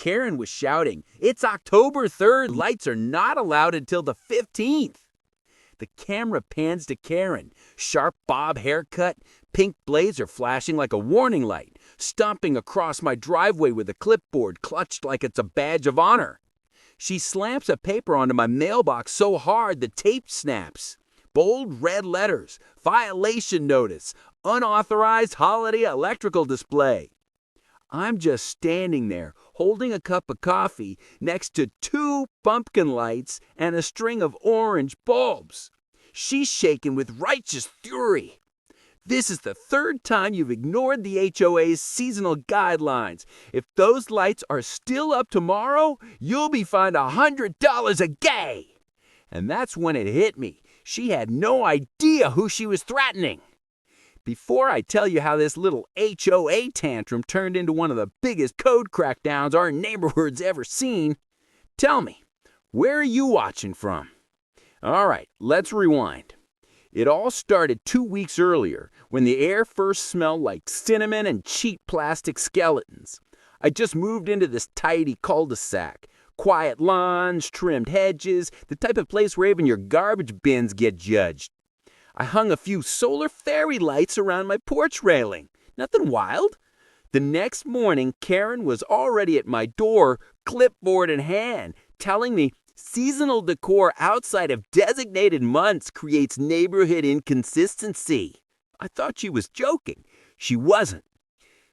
Karen was shouting, "It's October 3rd. Lights are not allowed until the 15th." The camera pans to Karen, sharp bob haircut, pink blazer flashing like a warning light, stomping across my driveway with a clipboard clutched like it's a badge of honor. She slams a paper onto my mailbox so hard the tape snaps. Bold red letters, violation notice, unauthorized holiday electrical display. I'm just standing there, holding a cup of coffee next to 2 pumpkin lights and a string of orange bulbs. She's shaking with righteous fury. "This is the 3rd time you've ignored the HOA's seasonal guidelines. If those lights are still up tomorrow, you'll be fined $100 a day." And that's when it hit me. She had no idea who she was threatening. Before I tell you how this little HOA tantrum turned into one of the biggest code crackdowns our neighborhood's ever seen, tell me, where are you watching from? All right, let's rewind. It all started 2 weeks earlier when the air first smelled like cinnamon and cheap plastic skeletons. I just moved into this tidy cul-de-sac. Quiet lawns, trimmed hedges, the type of place where even your garbage bins get judged. I hung a few solar fairy lights around my porch railing. Nothing wild. The next morning, Karen was already at my door, clipboard in hand, telling me seasonal decor outside of designated months creates neighborhood inconsistency. I thought she was joking. She wasn't.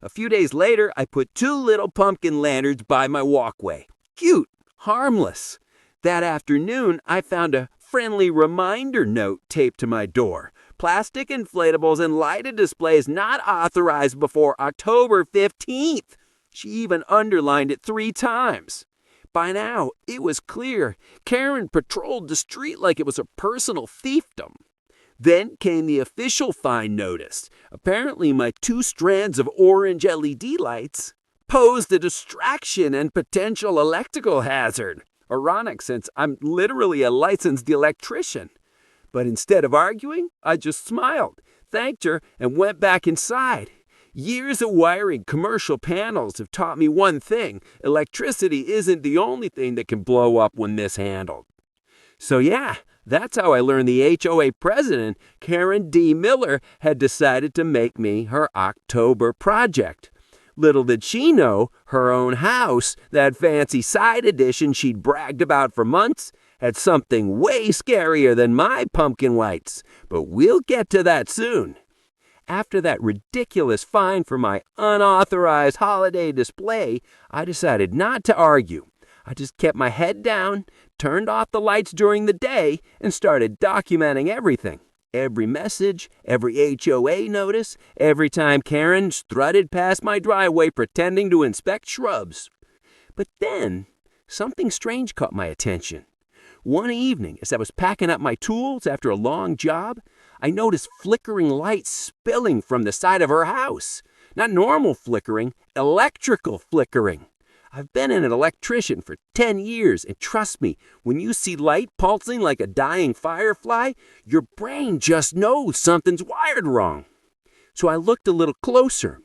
A few days later, I put 2 little pumpkin lanterns by my walkway. Cute, harmless. That afternoon, I found a friendly reminder note taped to my door. Plastic inflatables and lighted displays not authorized before October 15th. She even underlined it 3 times. By now, it was clear Karen patrolled the street like it was a personal fiefdom. Then came the official fine notice. Apparently, my 2 strands of orange LED lights posed a distraction and potential electrical hazard. Ironic, since I'm literally a licensed electrician. But instead of arguing, I just smiled, thanked her, and went back inside. Years of wiring commercial panels have taught me one thing: electricity isn't the only thing that can blow up when mishandled. So yeah, that's how I learned the HOA president, Karen D. Miller, had decided to make me her October project. Little did she know, her own house, that fancy side addition she'd bragged about for months, had something way scarier than my pumpkin lights. But we'll get to that soon. After that ridiculous fine for my unauthorized holiday display, I decided not to argue. I just kept my head down, turned off the lights during the day, and started documenting everything. Every message, every HOA notice, every time Karen strutted past my driveway pretending to inspect shrubs. But then, something strange caught my attention. One evening, as I was packing up my tools after a long job, I noticed flickering lights spilling from the side of her house. Not normal flickering, electrical flickering. I've been an electrician for 10 years, and trust me, when you see light pulsing like a dying firefly, your brain just knows something's wired wrong. So I looked a little closer.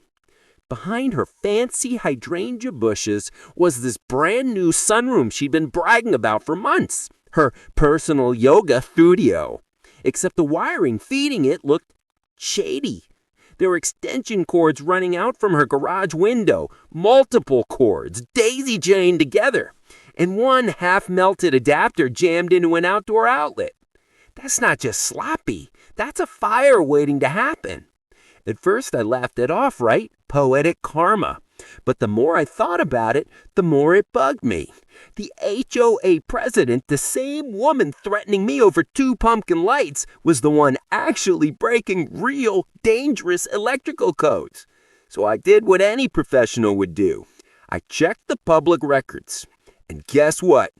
Behind her fancy hydrangea bushes was this brand new sunroom she'd been bragging about for months, her personal yoga studio. Except the wiring feeding it looked shady. There were extension cords running out from her garage window, multiple cords, daisy-chained together, and one half-melted adapter jammed into an outdoor outlet. That's not just sloppy. That's a fire waiting to happen. At first, I laughed it off, right? Poetic karma. But the more I thought about it, the more it bugged me. The HOA president, the same woman threatening me over 2 pumpkin lights, was the one actually breaking real, dangerous electrical codes. So I did what any professional would do. I checked the public records. And guess what?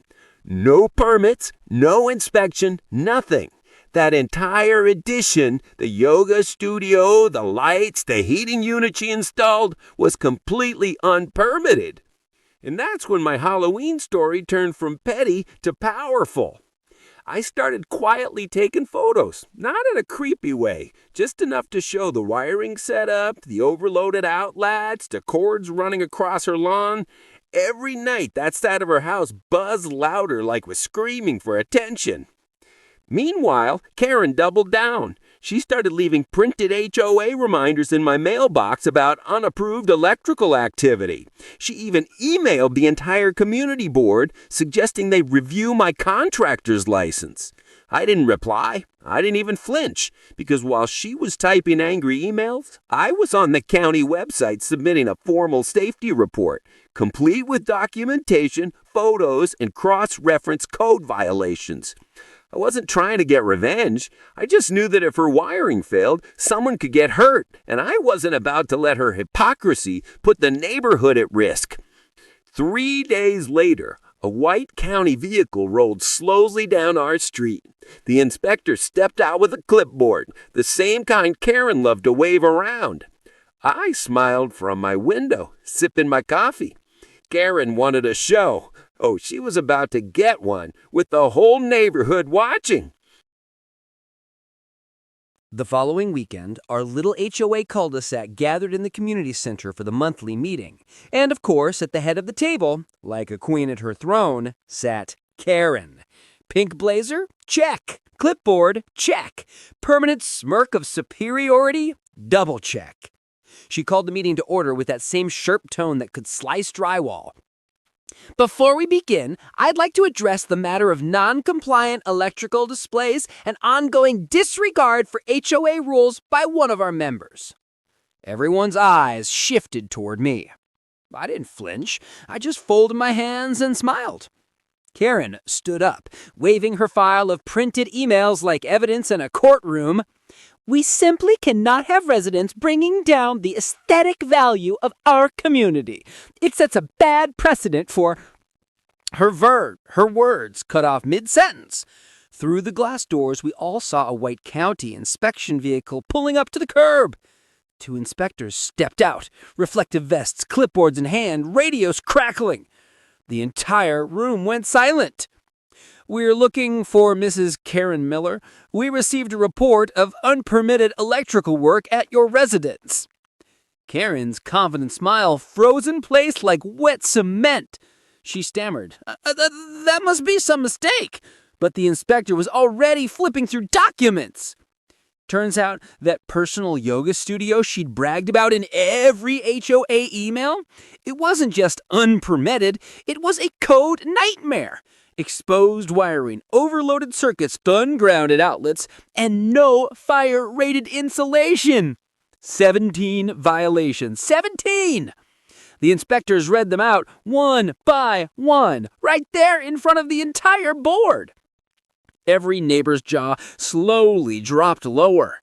No permits, no inspection, nothing. That entire addition, the yoga studio, the lights, the heating unit she installed, was completely unpermitted. And that's when my Halloween story turned from petty to powerful. I started quietly taking photos, not in a creepy way, just enough to show the wiring setup, the overloaded outlets, the cords running across her lawn, Every night, that side of her house buzzed louder like was screaming for attention. Meanwhile, Karen doubled down. She started leaving printed HOA reminders in my mailbox about unapproved electrical activity. She even emailed the entire community board suggesting they review my contractor's license. I didn't reply. I didn't even flinch, because while she was typing angry emails, I was on the county website submitting a formal safety report, complete with documentation, photos, and cross-reference code violations. I wasn't trying to get revenge. I just knew that if her wiring failed, someone could get hurt, and I wasn't about to let her hypocrisy put the neighborhood at risk. 3 days later, a white county vehicle rolled slowly down our street. The inspector stepped out with a clipboard, the same kind Karen loved to wave around. I smiled from my window, sipping my coffee. Karen wanted a show. Oh, she was about to get one, with the whole neighborhood watching. The following weekend, our little HOA cul-de-sac gathered in the community center for the monthly meeting. And of course, at the head of the table, like a queen at her throne, sat Karen. Pink blazer? Check. Clipboard? Check. Permanent smirk of superiority? Double check. She called the meeting to order with that same sharp tone that could slice drywall. Before we begin, I'd like to address the matter of non-compliant electrical displays and ongoing disregard for HOA rules by one of our members. Everyone's eyes shifted toward me. I didn't flinch. I just folded my hands and smiled. Karen stood up, waving her file of printed emails like evidence in a courtroom. We simply cannot have residents bringing down the aesthetic value of our community. It sets a bad precedent for... Her words cut off mid-sentence. Through the glass doors, we all saw a white county inspection vehicle pulling up to the curb. 2 inspectors stepped out, reflective vests, clipboards in hand, radios crackling. The entire room went silent. We're looking for Mrs. Karen Miller. We received a report of unpermitted electrical work at your residence. Karen's confident smile froze in place like wet cement. She stammered, that must be some mistake. But the inspector was already flipping through documents. Turns out that personal yoga studio she'd bragged about in every HOA email, it wasn't just unpermitted, it was a code nightmare. Exposed wiring, overloaded circuits, ungrounded outlets, and no fire-rated insulation. 17 violations. 17! The inspectors read them out one by one, right there in front of the entire board. Every neighbor's jaw slowly dropped lower.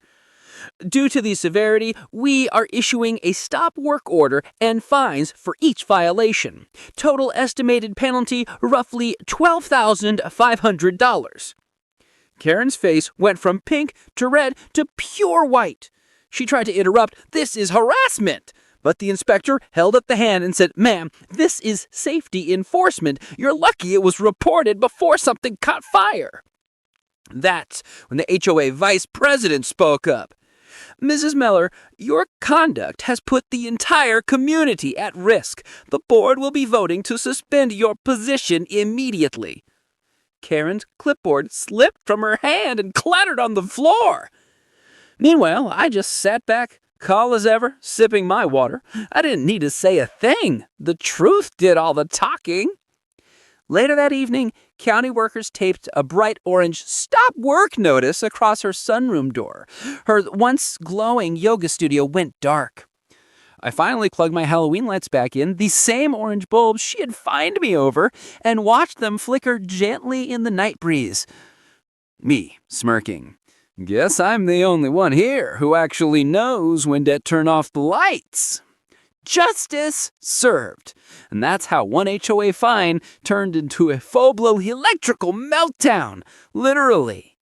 Due to the severity, we are issuing a stop work order and fines for each violation. Total estimated penalty, roughly $12,500. Karen's face went from pink to red to pure white. She tried to interrupt, "This is harassment." But the inspector held up the hand and said, "Ma'am, this is safety enforcement. You're lucky it was reported before something caught fire." That's when the HOA vice president spoke up. "Mrs. Miller, your conduct has put the entire community at risk. The board will be voting to suspend your position immediately." Karen's clipboard slipped from her hand and clattered on the floor. Meanwhile, I just sat back, calm as ever, sipping my water. I didn't need to say a thing. The truth did all the talking. Later that evening, county workers taped a bright orange "Stop Work" notice across her sunroom door. Her once glowing yoga studio went dark. I finally plugged my Halloween lights back in, the same orange bulbs she had fined me over, and watched them flicker gently in the night breeze. Me, smirking. Guess I'm the only one here who actually knows when to turn off the lights. Justice served. And that's how one HOA fine turned into a full-blown electrical meltdown. Literally.